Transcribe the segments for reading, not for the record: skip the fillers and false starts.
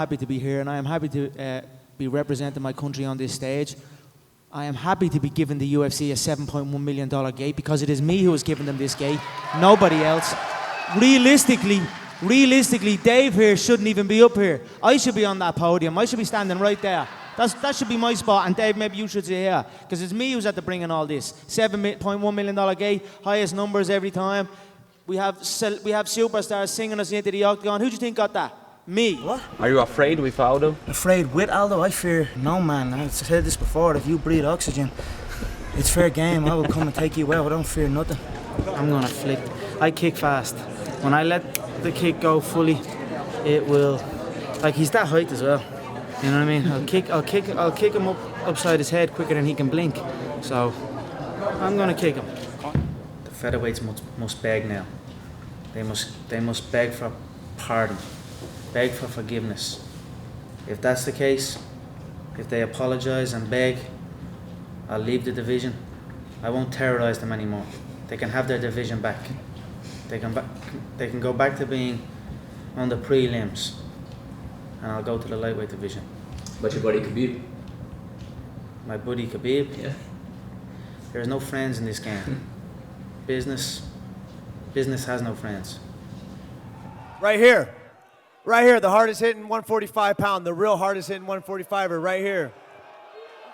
happy to be here, and I am happy to be representing my country on this stage. I am happy to be giving the UFC a $7.1 million gate because it is me who has given them this gate, nobody else. Realistically, Dave here shouldn't even be up here. I should be on that podium. I should be standing right there. That should be my spot, and Dave, maybe you should say here, because it's me who's at the bringing all this. $7.1 million gate, highest numbers every time. We have superstars singing us into the octagon. Who do you think got that? Me. What? Are you afraid with Aldo? Afraid with Aldo? I fear no man. I've said this before, if you breathe oxygen, it's fair game. I will come and take you out. I don't fear nothing. I'm gonna flick. I kick fast. When I let the kick go fully, it will, like, he's that height as well. You know what I mean? I'll kick him upside his head quicker than he can blink. So I'm gonna kick him. The featherweights must beg now. They must beg for pardon, beg for forgiveness. If that's the case, if they apologize and beg, I'll leave the division. I won't terrorize them anymore. They can have their division back. They can go back to being on the prelims, and I'll go to the lightweight division. But your buddy Khabib? My buddy Khabib? Yeah. There's no friends in this game. Business has no friends. Right here, the hardest hitting 145 pound, the real hardest hitting 145er right here.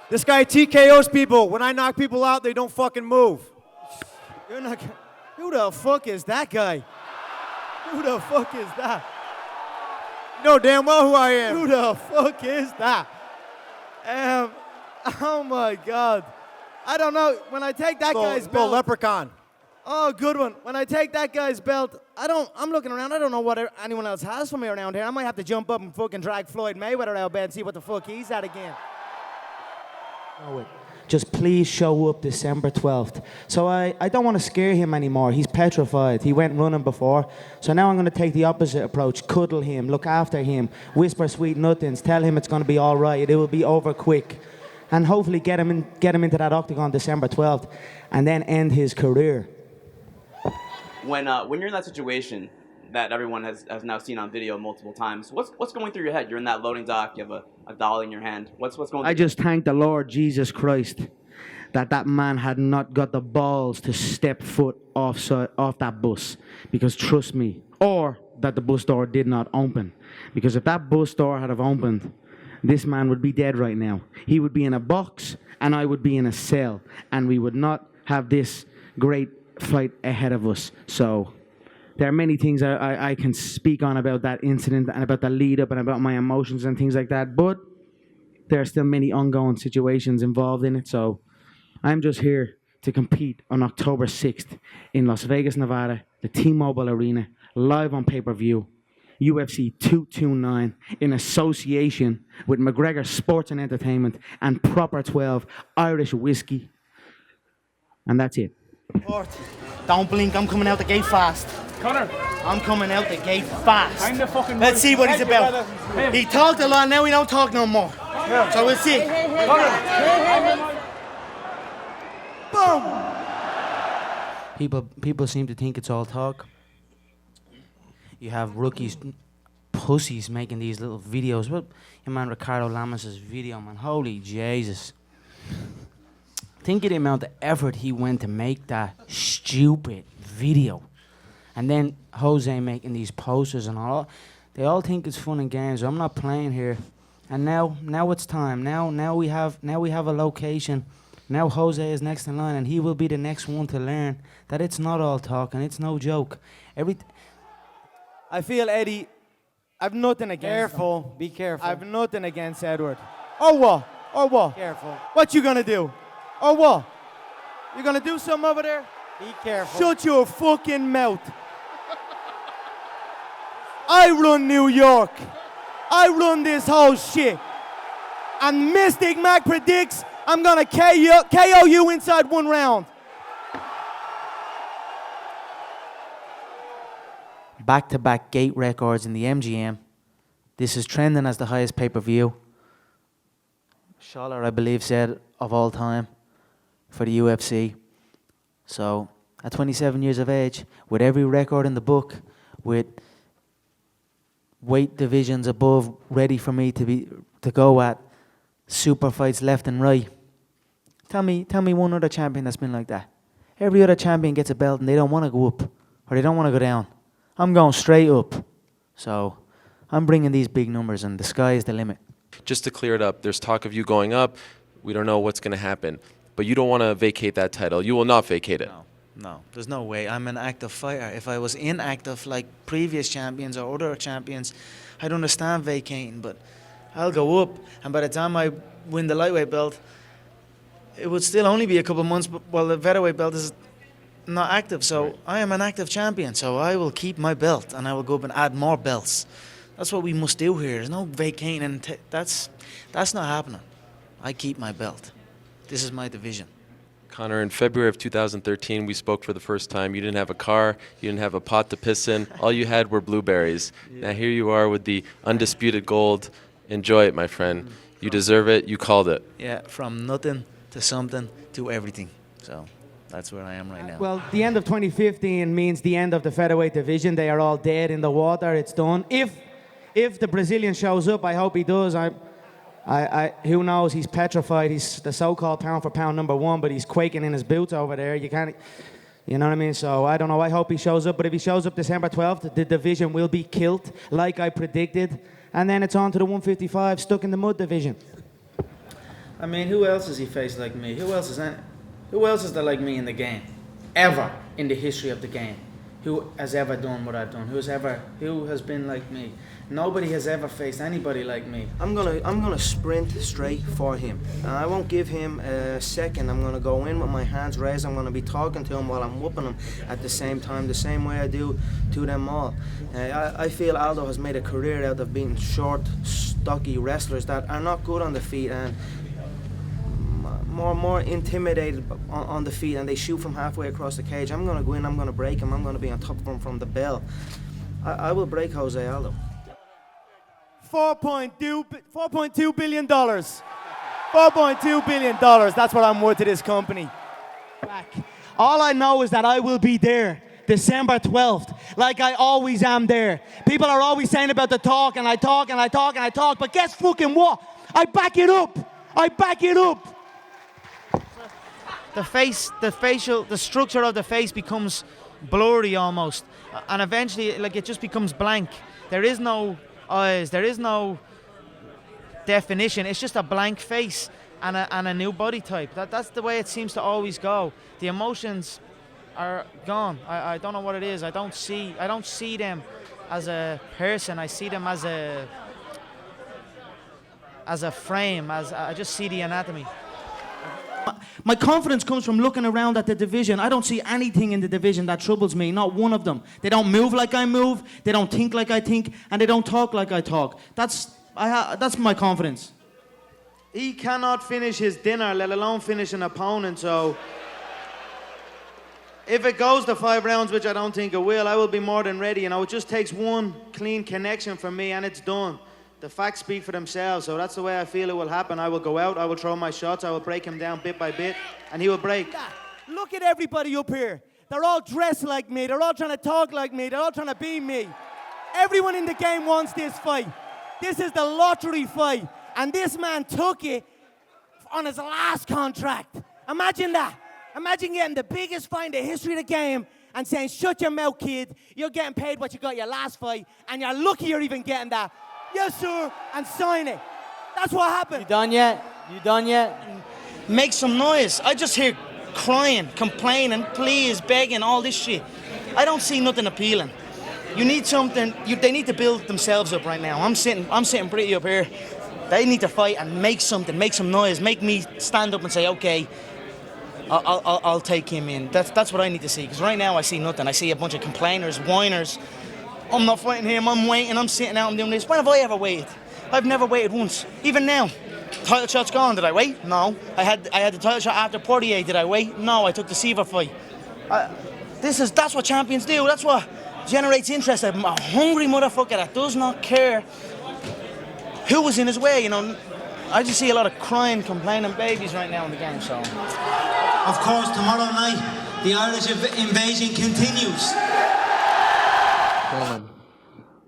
This guy TKOs people. When I knock people out, they don't fucking move. You're not. Who the fuck is that guy? Who the fuck is that? You know damn well who I am. Who the fuck is that? Oh my God. I don't know. When I take that guy's belt. Leprechaun. Oh, good one. When I take that guy's belt, I'm looking around. I don't know what anyone else has for me around here. I might have to jump up and fucking drag Floyd Mayweather out bed and see what the fuck he's at again. Just please show up December 12th. So I don't want to scare him anymore. He's petrified. He went running before. So now I'm going to take the opposite approach. Cuddle him, look after him, whisper sweet nothings, tell him it's going to be all right. It will be over quick. And hopefully get him into that octagon December 12th and then end his career. When you're in that situation that everyone has now seen on video multiple times, what's going through your head? You're in that loading dock, you have a dollar in your hand. What's going through I just thank the Lord Jesus Christ that man had not got the balls to step foot off that bus. Because trust me, or that the bus door did not open. Because if that bus door had have opened, this man would be dead right now. He would be in a box and I would be in a cell, and we would not have this great fight ahead of us. So there are many things I can speak on about that incident and about the lead up and about my emotions and things like that, but there are still many ongoing situations involved in it. So I'm just here to compete on October 6th in Las Vegas, Nevada, the T-Mobile Arena, live on pay-per-view, UFC 229, in association with McGregor's Sports and Entertainment and Proper 12 Irish Whiskey. And that's it. Don't blink, I'm coming out the gate fast. Conor, I'm coming out the gate fast. I'm the fucking Let's see what he's about. He talked a lot, now he don't talk no more. So we'll see. Boom! People seem to think it's all talk. You have rookies, pussies making these little videos. Well, your man Ricardo Lamas' video, man. Holy Jesus. Think of the amount of effort he went to make that stupid video. And then Jose making these posters and all. They all think it's fun and games. I'm not playing here. And now it's time. Now we have a location. Now Jose is next in line, and he will be the next one to learn that it's not all talk and it's no joke. I feel, Eddie, I've nothing against him. Be careful. I've nothing against Edward. Or what? Careful. What you gonna do? Or what? You gonna do something over there? Be careful. Shut your fucking mouth. I run New York. I run this whole shit. And Mystic Mac predicts I'm gonna KO you inside one round. Back-to-back gate records in the MGM. This is trending as the highest pay-per-view. Schaller, I believe, said of all time for the UFC. So, at 27 years of age, with every record in the book, with weight divisions above ready for me to go at, super fights left and right. Tell me one other champion that's been like that. Every other champion gets a belt and they don't want to go up or they don't want to go down. I'm going straight up. So I'm bringing these big numbers and the sky is the limit. Just to clear it up, there's talk of you going up. We don't know what's going to happen. But you don't want to vacate that title. You will not vacate it. No, there's no way. I'm an active fighter. If I was inactive like previous champions or other champions, I'd understand vacating, but I'll go up. And by the time I win the lightweight belt, it would still only be a couple of months while the featherweight belt is not active. So right. I am an active champion, so I will keep my belt and I will go up and add more belts. That's what we must do here. There's no vacating, and that's not happening. I keep my belt. This is my division. Conor, in February of 2013, we spoke for the first time. You didn't have a car. You didn't have a pot to piss in. All you had were blueberries. Yeah. Now here you are with the undisputed gold. Enjoy it, my friend. You deserve it. You called it. Yeah, from nothing to something to everything. So that's where I am right now. Well, the end of 2015 means the end of the featherweight division. They are all dead in the water. It's done. If the Brazilian shows up, I hope he does. Who knows? He's petrified. He's the so-called pound for pound #1, but he's quaking in his boots over there. You can't, you know what I mean? So I don't know. I hope he shows up. But if he shows up December 12th, the division will be killed, like I predicted. And then it's on to the 155 stuck in the mud division. I mean, who else has he faced like me? Who else is there like me in the game? Ever in the history of the game? Who has ever done what I've done? Who has been like me? Nobody has ever faced anybody like me. I'm gonna sprint straight for him. I won't give him a second. I'm gonna go in with my hands raised. I'm gonna be talking to him while I'm whooping him at the same time, the same way I do to them all. I feel Aldo has made a career out of being short, stocky wrestlers that are not good on the feet and more intimidated on the feet, and they shoot from halfway across the cage. I'm gonna go in. I'm gonna break him. I'm gonna be on top of him from the bell. I will break Jose Aldo. $4.2 billion. $4.2 billion. That's what I'm worth to this company. All I know is that I will be there December 12th, like I always am there. People are always saying about the talk, and I talk, and I talk, and I talk, but guess fucking what? I back it up. I back it up. The structure of the face becomes blurry almost, and eventually, like, it just becomes blank. There is no eyes, there is no definition. It's just a blank face and a new body type. That's the way it seems to always go. The emotions are gone. I don't know what it is. I don't see them as a person. I see them as a frame. I just see the anatomy. My confidence comes from looking around at the division. I don't see anything in the division that troubles me, not one of them. They don't move like I move, they don't think like I think, and they don't talk like I talk. That's my confidence. He cannot finish his dinner, let alone finish an opponent, so if it goes to 5 rounds, which I don't think it will, I will be more than ready. It just takes one clean connection from me and it's done. The facts speak for themselves, so that's the way I feel it will happen. I will go out, I will throw my shots, I will break him down bit by bit, and he will break. Look at everybody up here. They're all dressed like me. They're all trying to talk like me. They're all trying to be me. Everyone in the game wants this fight. This is the lottery fight, and this man took it on his last contract. Imagine that. Imagine getting the biggest fight in the history of the game and saying, shut your mouth, kid. You're getting paid what you got your last fight, and you're lucky you're even getting that. Yes, sir, and sign it. That's what happened. You done yet? You done yet? Make some noise. I just hear crying, complaining, please, begging, all this shit. I don't see nothing appealing. You need something. They need to build themselves up right now. I'm sitting pretty up here. They need to fight and make something, make some noise, make me stand up and say, okay, I'll take him in. That's what I need to see. Because right now I see nothing. I see a bunch of complainers, whiners. I'm not fighting him, I'm waiting, I'm sitting out and doing this. When have I ever waited? I've never waited once. Even now. Title shot's gone, did I wait? No. I had the title shot after Portier, did I wait? No, I took the Seaver fight. That's what champions do, that's what generates interest. I'm a hungry motherfucker that does not care who was in his way, you know. I just see a lot of crying, complaining babies right now in the game, so. Of course, tomorrow night, the Irish invasion continues. Gentlemen,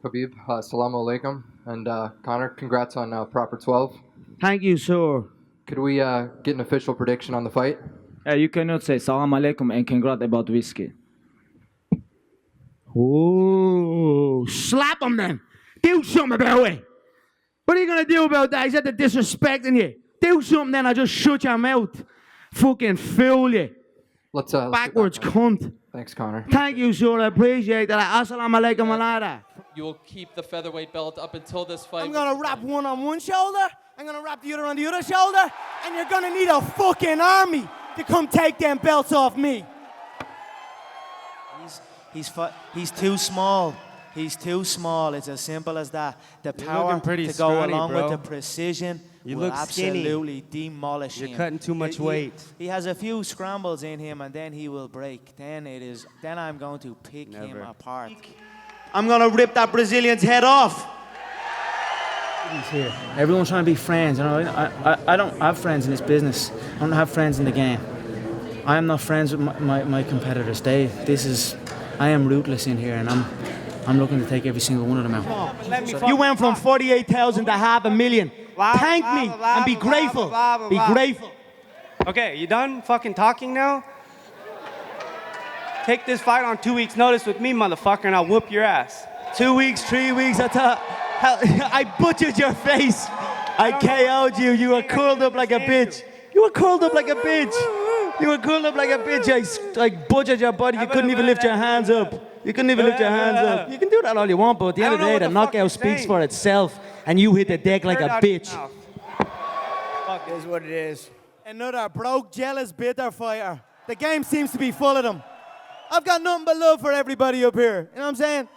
Khabib, assalamu alaikum. And Conor, congrats on proper 12. Thank you, sir. Could we get an official prediction on the fight? You cannot say salam alaikum and congrats about whiskey. Oh, slap him then. Do something about it. What are you going to do about that? He's at the disrespecting you. Do something then, I'll just shut your mouth. Fucking fool you. Let's backwards cunt. Thanks, Conor. Thank you, sir. I appreciate that. Assalamu alaikum wa lada. You will keep the featherweight belt up until this fight. I'm gonna wrap one on one shoulder, I'm gonna wrap the other on the other shoulder, and you're gonna need a fucking army to come take them belts off me. He's too small. He's too small. It's as simple as that. The power looking pretty to go scrawny, along bro. with the precision You will look skinny. absolutely demolish him. You're cutting too much weight. He has a few scrambles in him, and then he will break. Then I'm going to pick him apart. I'm gonna rip that Brazilian's head off. Here. Everyone's trying to be friends. You know, I don't have friends in this business. I don't have friends in the game. I am not friends with my competitors. I am ruthless in here, and I'm looking to take every single one of them out. You went from 48,000 to 500,000. Thank me and be grateful. Be grateful. Okay, you done fucking talking now? Take this fight on 2 weeks' notice with me, motherfucker, and I'll whoop your ass. 2 weeks, 3 weeks, I butchered your face. I KO'd you. You were curled up like a bitch. You were curled up like a bitch. You were curled up like a bitch. I butchered your body. You couldn't even lift your hands up. You couldn't even lift your hands up. You can do that all you want, but at the end of the day, the knockout speaks for itself, and you hit the deck like a bitch. Fuck is what it is. Another broke, jealous, bitter fighter. The game seems to be full of them. I've got nothing but love for everybody up here. You know what I'm saying?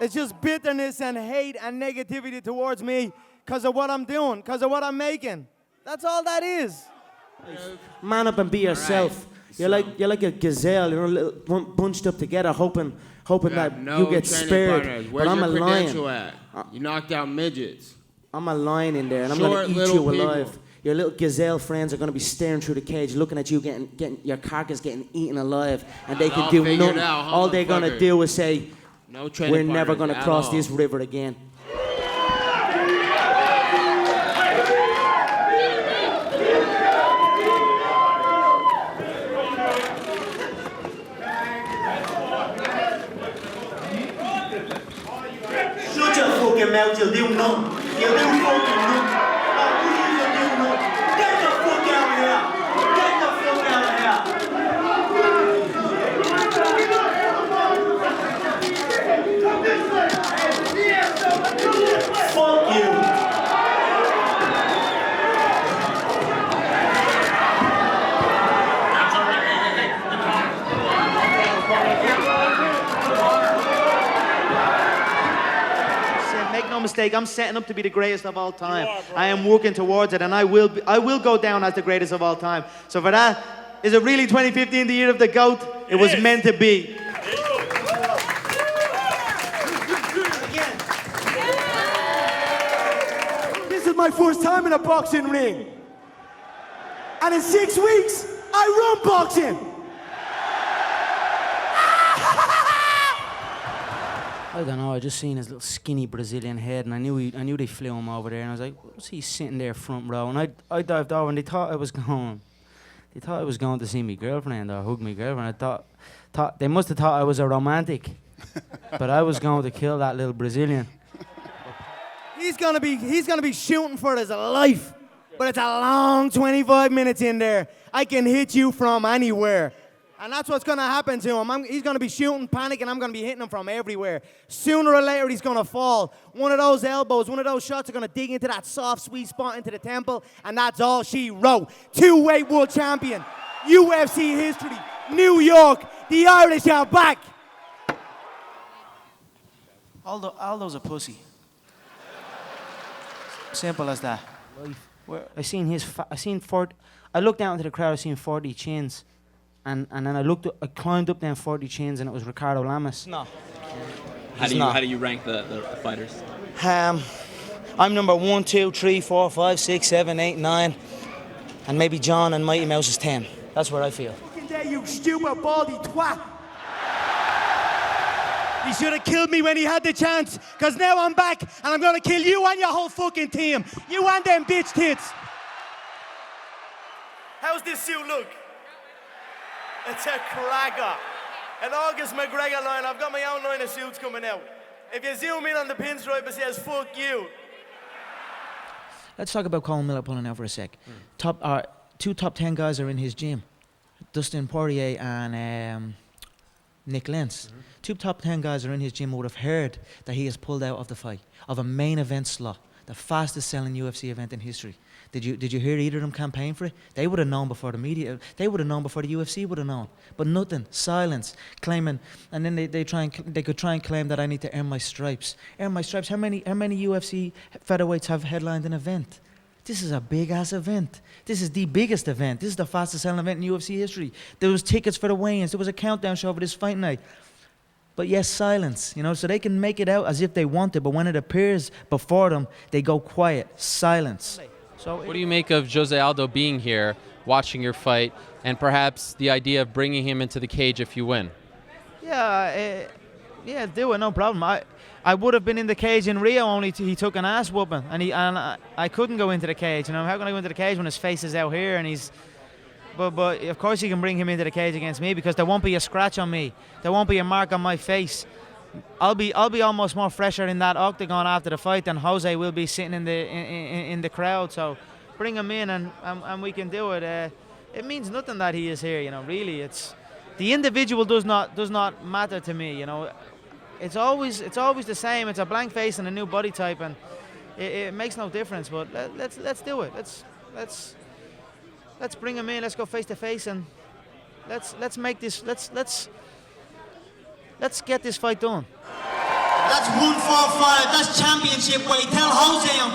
It's just bitterness and hate and negativity towards me because of what I'm doing, because of what I'm making. That's all that is. Man up and be yourself. You're like a gazelle, bunched up together, hoping that you get spared. But I'm a lion. You knocked out midgets. I'm a lion in there, and I'm gonna eat you alive. Your little gazelle friends are gonna be staring through the cage, looking at you, getting your carcass getting eaten alive, and they can do nothing. All they're gonna do is say, "We're never gonna cross this river again." Shut your fucking mouth, you'll do nothing. You'll do fucking nothing. Get the fuck out of here! Get the fuck out of here! Fuck you! Make no mistake, I'm setting up to be the greatest of all time. I am working towards it, and I will go down as the greatest of all time. So for that, is it really 2015 the year of the GOAT? It was meant to be. This is my first time in a boxing ring. And in 6 weeks, I run boxing. I don't know, I just seen his little skinny Brazilian head, and I knew they flew him over there, and I was like, what's he sitting there front row? And I dived over, and they thought I was going to see me girlfriend or hug me girlfriend. I thought they must have thought I was a romantic, but I was going to kill that little Brazilian. He's gonna be shooting for his life, but it's a long 25 minutes in there. I can hit you from anywhere. And that's what's going to happen to him. He's going to be shooting, panicking. I'm going to be hitting him from everywhere. Sooner or later, he's going to fall. One of those elbows, one of those shots are going to dig into that soft, sweet spot into the temple, and that's all she wrote. Two-weight world champion, UFC history, New York, the Irish are back. Aldo's a pussy. Simple as that. I looked down into the crowd, I seen 40 chins. And then I climbed up them 40 chins, and it was Ricardo Lamas. No. How do you rank the fighters? I'm number 1, 2, 3, 4, 5, 6, 7, 8, 9, and maybe John and Mighty Mouse is 10. That's where I feel. Fucking there, you stupid baldy twat. He should have killed me when he had the chance, because now I'm back and I'm going to kill you and your whole fucking team. You and them bitch tits. How's this suit look? It's a cracker. An August McGregor line. I've got my own line of suits coming out. If you zoom in on the pinstripe, it says, fuck you. Let's talk about Colin Miller pulling out for a sec. Two top 10 guys are in his gym. Dustin Poirier and Nick Lentz. Two top 10 guys are in his gym who would have heard that he has pulled out of the fight, of a main event slot, the fastest selling UFC event in history. Did you hear either of them campaign for it? They would have known before the media. They would have known before the UFC would have known. But nothing, silence, claiming, and then they could try and claim that I need to earn my stripes. Earn my stripes. How many UFC featherweights have headlined an event? This is a big ass event. This is the biggest event. This is the fastest selling event in UFC history. There was tickets for the weigh-ins. There was a countdown show for this fight night. But yes, silence, you know, so they can make it out as if they want it, but when it appears before them, they go quiet, silence. So what do you make of Jose Aldo being here, watching your fight, and perhaps the idea of bringing him into the cage if you win? Yeah, do it, no problem. I would have been in the cage in Rio, only he took an ass whooping, and I couldn't go into the cage. You know, how can I go into the cage when his face is out here and he's? But of course you can bring him into the cage against me, because there won't be a scratch on me, there won't be a mark on my face. I'll be almost more fresher in that octagon after the fight than Jose will be sitting in the crowd. So bring him in and we can do it. It means nothing that he is here, you know. Really, it's the individual does not matter to me, you know. It's always the same. It's a blank face and a new body type, and it makes no difference. But let's do it. Let's bring him in. Let's go face to face, and let's make this. Let's get this fight done. That's 145. That's championship weight. Tell Jose I'm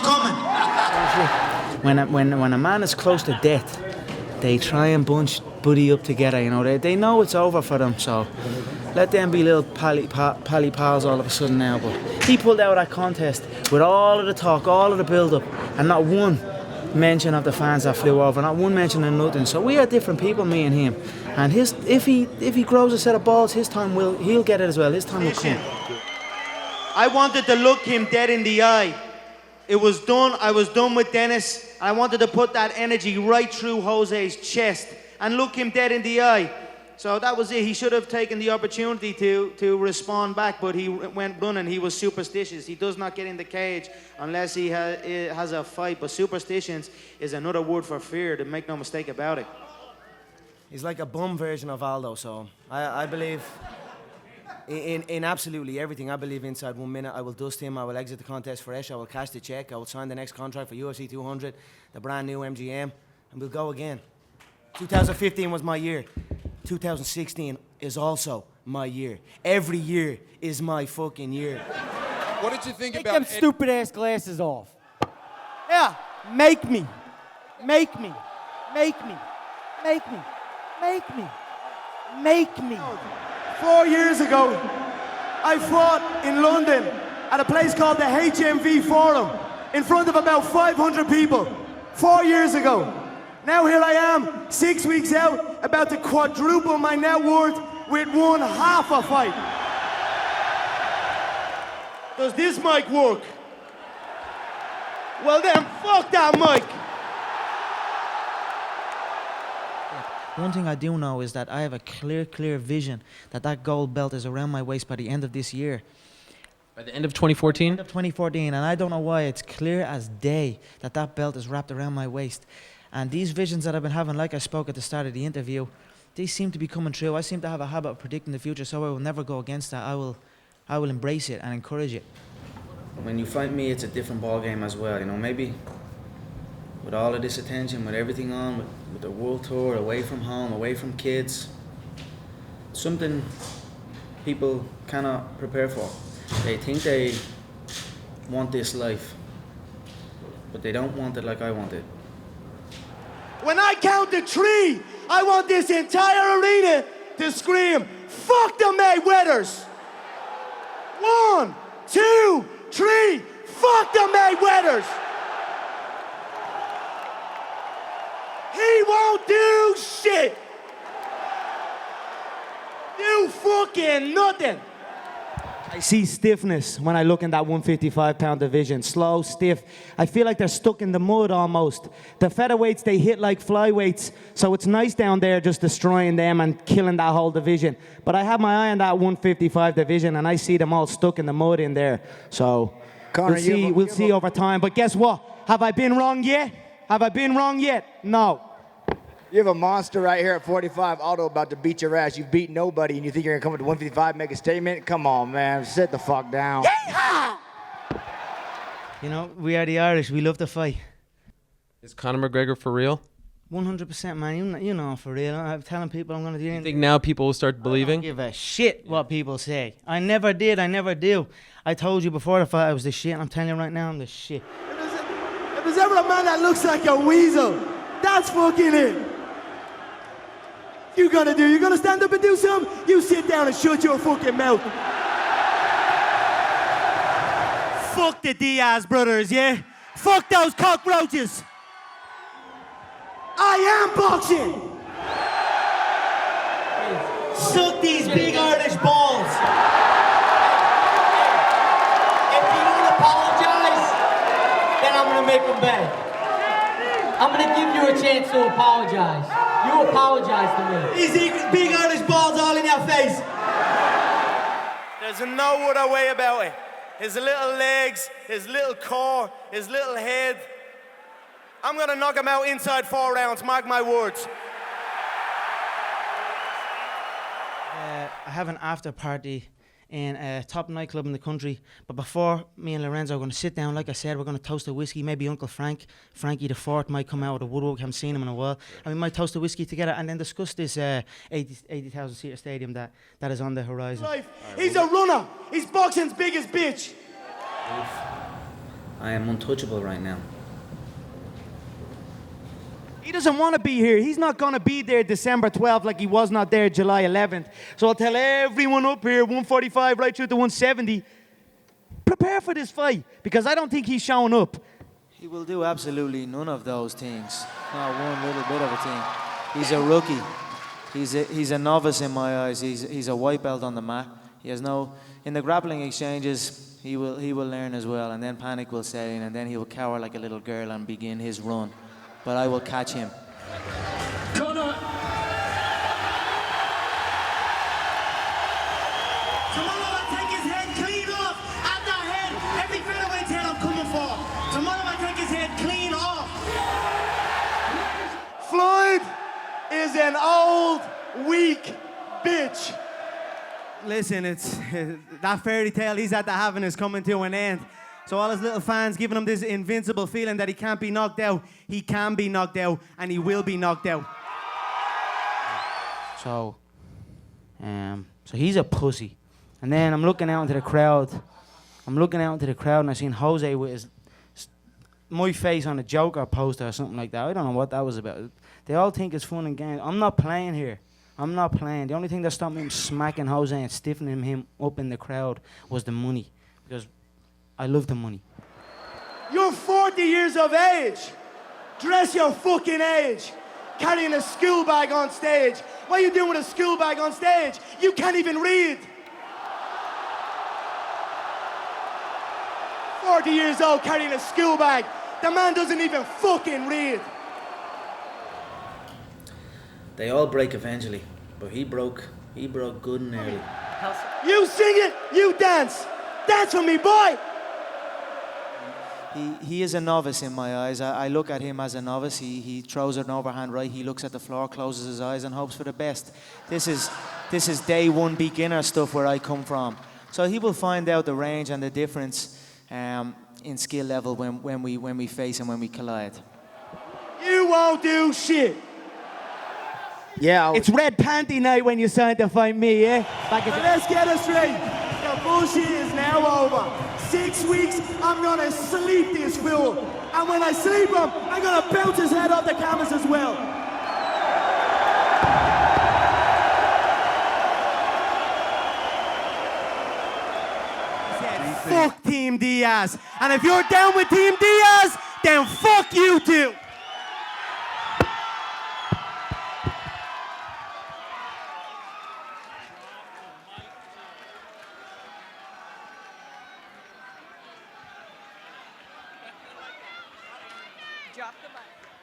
coming. When a man is close to death, they try and bunch buddy up together. You know, they know it's over for them. So let them be little pally pals all of a sudden now. But he pulled out that contest with all of the talk, all of the build-up, and not one mention of the fans that flew over, not one mention of nothing. So we are different people, me and him. And if he grows a set of balls, his time he'll get it as well. His time will come. I wanted to look him dead in the eye. It was done. I was done with Dennis. I wanted to put that energy right through Jose's chest and look him dead in the eye. So that was it. He should have taken the opportunity to respond back, but he went running. He was superstitious. He does not get in the cage unless he has a fight. But superstitions is another word for fear, to make no mistake about it. He's like a bum version of Aldo, so I believe in absolutely everything. I believe inside 1 minute I will dust him, I will exit the contest fresh, I will cash the check, I will sign the next contract for UFC 200, the brand new MGM, and we'll go again. 2015 was my year. 2016 is also my year. Every year is my fucking year. What did you think Take about them stupid ass glasses off. Yeah, make me. Make me. Make me. Make me. Make me. Make me. 4 years ago, I fought in London at a place called the HMV Forum in front of about 500 people. 4 years ago. Now here I am, 6 weeks out, about to quadruple my net worth with one half a fight. Does this mic work? Well then, fuck that mic. One thing I do know is that I have a clear vision that gold belt is around my waist by the end of this year. By the end of 2014? End of 2014, and I don't know why. It's clear as day that belt is wrapped around my waist. And these visions that I've been having, like I spoke at the start of the interview, these seem to be coming true. I seem to have a habit of predicting the future, so I will never go against that. I will embrace it and encourage it. When you fight me, it's a different ball game as well. You know, maybe with all of this attention, with everything on, with the world tour, away from home, away from kids, something people cannot prepare for. They think they want this life, but they don't want it like I want it. When I count to 3, I want this entire arena to scream, fuck the Mayweathers. 1, 2, 3, fuck the Mayweathers. He won't do shit. Do fucking nothing. I see stiffness when I look in that 155-pound division. Slow, stiff. I feel like they're stuck in the mud almost. The featherweights, they hit like flyweights, so it's nice down there just destroying them and killing that whole division. But I have my eye on that 155 division, and I see them all stuck in the mud in there. So Conor, we'll see over time. But guess what? Have I been wrong yet? Have I been wrong yet? No. You have a monster right here at 45, Aldo, about to beat your ass. You've beat nobody, and you think you're going to come up to 155 make a statement? Come on, man. Sit the fuck down. You know, we are the Irish. We love to fight. Is Conor McGregor for real? 100%, man. You know, for real. I'm telling people I'm going to do anything. You think now people will start believing? I don't give a shit what people say. I never did. I never do. I told you before the fight I was the shit, and I'm telling you right now I'm the shit. If there's ever a man that looks like a weasel, that's fucking it. You gonna do? You gonna stand up and do something? You sit down and shut your fucking mouth. Fuck the Diaz brothers, yeah? Fuck those cockroaches. I am boxing. Suck these big Irish balls. If you don't apologize, then I'm gonna make them beg. I'm gonna give you a chance to apologize. You apologize to me. These big Irish balls all in your face. There's no other way about it. His little legs, his little core, his little head. I'm gonna knock him out inside 4 rounds, mark my words. I have an after party in a top nightclub in the country. But before me and Lorenzo are going to sit down, like I said, we're going to toast a whiskey. Maybe Uncle Frankie the Fourth might come out of the woodwork. Haven't seen him in a while. And we might toast a whiskey together and then discuss this 80,000 seater stadium that is on the horizon. He's a runner. He's boxing's biggest bitch. I am untouchable right now. He doesn't want to be here. He's not going to be there December 12th like he was not there July 11th. So I'll tell everyone up here, 145 right through to 170, prepare for this fight because I don't think he's showing up. He will do absolutely none of those things. Not one little bit of a thing. He's a rookie. He's a novice in my eyes. He's a white belt on the mat. He has no... In the grappling exchanges, he will learn as well, and then panic will set in, and then he will cower like a little girl and begin his run. But I will catch him. Conor. Tomorrow I take his head clean off. At that head, every featherweight's head I'm coming for. Tomorrow I take his head clean off. Floyd is an old, weak bitch. Listen, it's that fairy tale he's had to having is coming to an end. So all his little fans giving him this invincible feeling that he can't be knocked out. He can be knocked out, and he will be knocked out. So he's a pussy. And then I'm looking out into the crowd. And I seen Jose with my face on a Joker poster or something like that. I don't know what that was about. They all think it's fun and games. I'm not playing here. I'm not playing. The only thing that stopped me from smacking Jose and stiffening him up in the crowd was the money. Because I love the money. You're 40 years of age. Dress your fucking age. Carrying a school bag on stage. What are you doing with a school bag on stage? You can't even read. 40 years old carrying a school bag. The man doesn't even fucking read. They all break eventually, but he broke good and early. You sing it, you dance. Dance with me, boy. He is a novice in my eyes. I look at him as a novice. He throws an overhand right. He looks at the floor, closes his eyes, and hopes for the best. This is day one beginner stuff where I come from. So he will find out the range and the difference in skill level when we face and when we collide. You won't do shit. Yeah. It's red panty night when you signed to fight me, yeah? Let's get it straight. The bullshit is now over. 6 weeks, I'm gonna sleep this fool. And when I sleep him, I'm gonna bounce his head off the canvas as well. Fuck Team Diaz. And if you're down with Team Diaz, then fuck you too. Drop the mic.